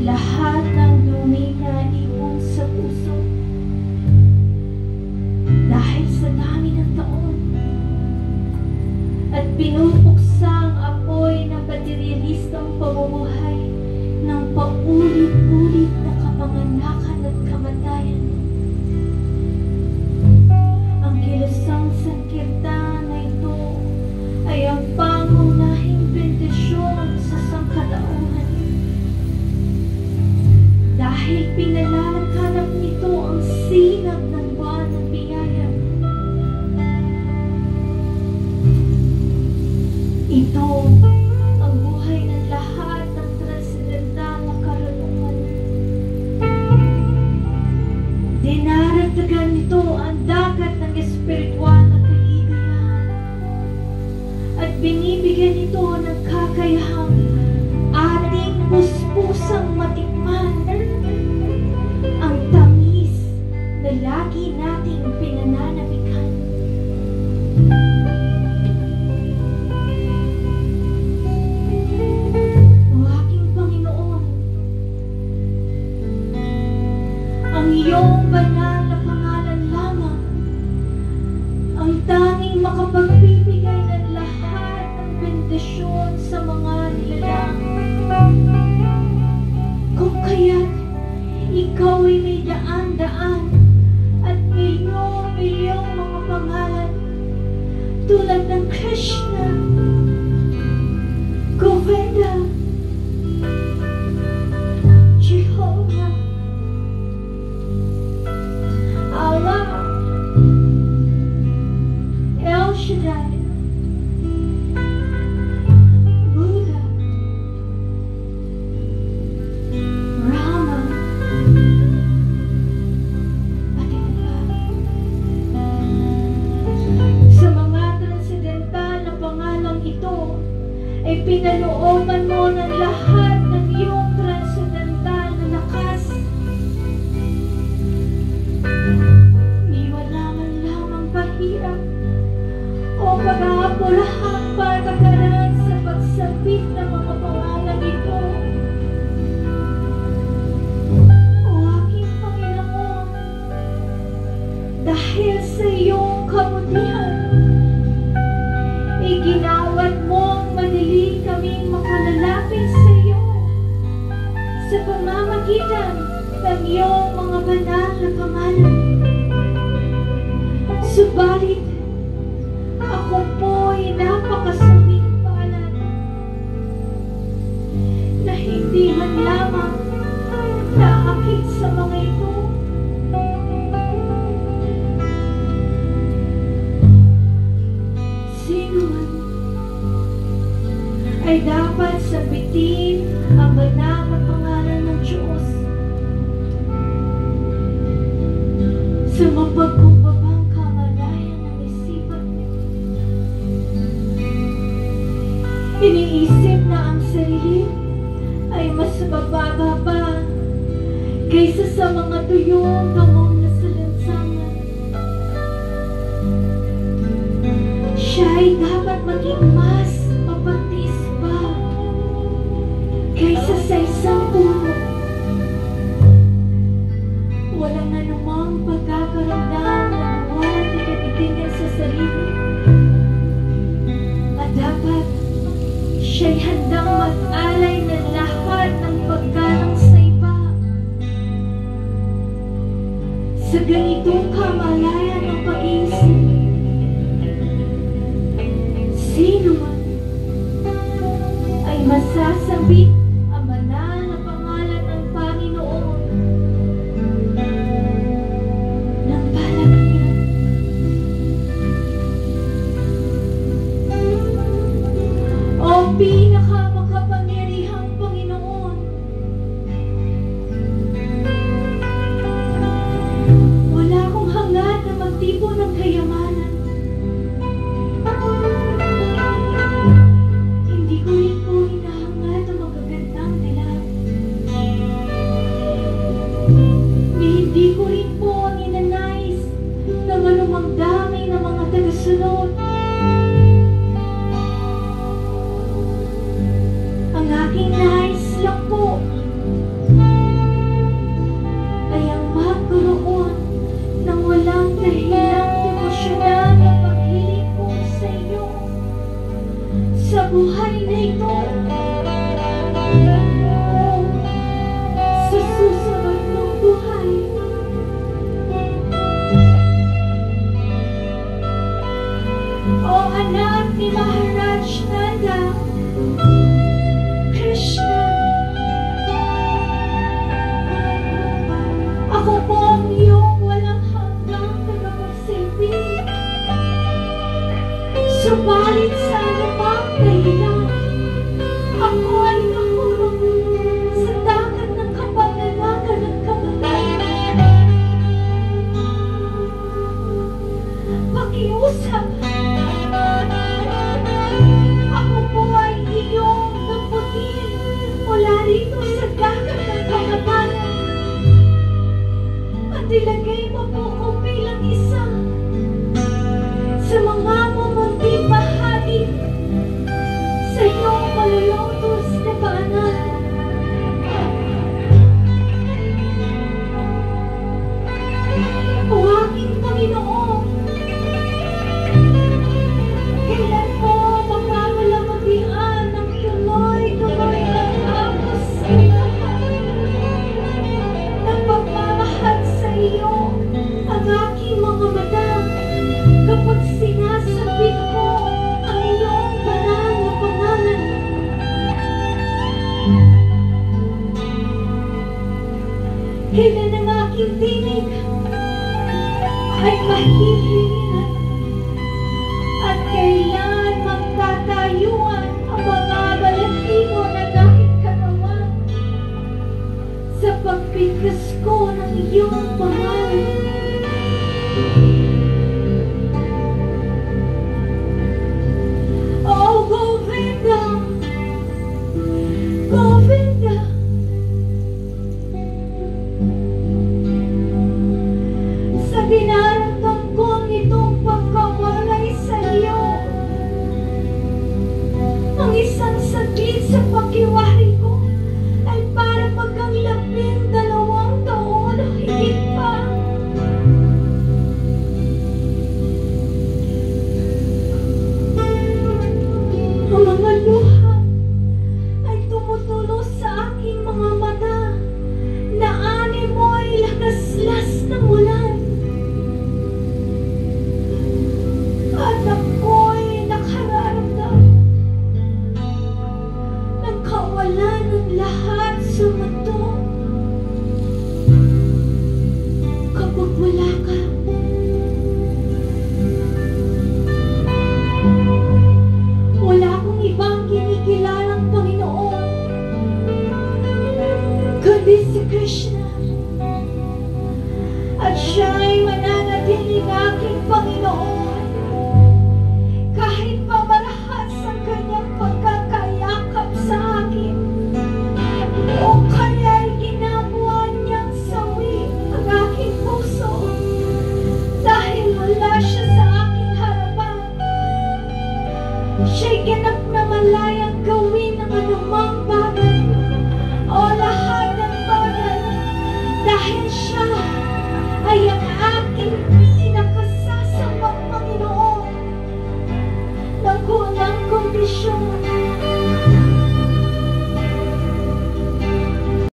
ang lahat ng dumi na ipon sa puso. Dahil sa dami ng taon at pinupuksang apoy ng materialistang pamumuhay ng paulit-ulit na kapanganakan at kamatayan. Ang kilusang sangkirtan na ito ay ang pangunahing bendisyon sa sangkatauhan. Dahil pinalalaganap nito ang sinag ng buwan ng biyaya. Ito ang buhay ng lahat ng transendental na karunungan. Dinaragdagan nito ang dagat ng espiritual na kaligayahan at binibigyan nito ng kakayahang ating puspusang matikman ang tamis na lagi nating pinananabikan. O aking Panginoon, ang iyong banal na pangalan lamang ang tanging makapagbibigay ng lahat ng bendisyon sa mga nilalang. Kung kaya't ikaw ay may daan-daan at milyong-milyong mga pangalan tulad ng Krishna, Govinda, Jehovah, Allah, El Shaddai, Buddha, Rama, at iba pa. Sa mga transendental na pangalang ito ay pinalooban mo ng lahat ng iyong transendental na lakas. Di wala man lamang pahirap o pag-aapurahang patakaran sa pagsabit ng mga pangalang ito. O aking Panginoon, dahil sa iyong kabutihan, iginawad mong madali kaming makalalapit sa iyo sa pamamagitan ng iyong mga banal na pangalan. Subalit, ako po'y napakasawing palad na hindi man lamang naakit sa mga ito. Sino man ay dapat sabitin ang banal na pangalan ng Diyos sa mapagkumbabang kamalayan ng isipan. Iniisip na ang sarili ay mas mababa pa kaysa sa mga tuyong gamong na salansangan. Siya ay dapat maging mas mapagtiis pa kaysa sa isang puno. Walang anumang pagkakaramdam ng walang nagkabitingan sa sarili. At dapat siya'y handang mag-alay ng lahat ng paggalang sa iba. Sa ganitong kamalayan ng pag-iisip, sino man ay masasabit ang banal na Krishna, ako po ang iyong walang hanggang tagapagsilbi. Subalit sa anumang dahilan, ako ay nahulog sa dagat ng kapanganakan ng kamatayan. Pakiusap, ako po ay iyong naputin mula rito sa dagat ng kamatayan at ilagay mo po ko bilang isa sa mga mumunting bahagi sa iyong malulutos na paanan. O aking Panginoon, kailan mo mapapalamabian ang tuloy-tuloy ng agos ng pagmamahal sa iyo ang aking mga mata kapag sinasabit ko ang iyong banal na pangalan? Kailan ang aking tinig ay mahihilingan at kailan magtatayuan ang mga balahibo na dahil katawan sa pagbigkas ko ng iyong pangalan? Oh, Govinda, Govinda, sa dinaramdam ko nitong pagkawalay sa iyo, ang isang saglit sa pakiwari ko ay para magang 12 taon o higit pa. Ang mga luha ay tumutulo sa aking mga mata na ani mo ay lagaslas ng ulan. At ako'y nakararamdam ng kawalan ng lahat sa mundo kapag wala ka. Wala akong ibang kinikilalang Panginoon kundi si Krishna, at siya'y mananatiling aking Panginoon kahit pamarahas ang kanyang pagkakayakap sa akin o kaya'y ginagawa niyang sawi ang aking puso dahil wala siya sa aking harapan. Siya'y ganap na malaya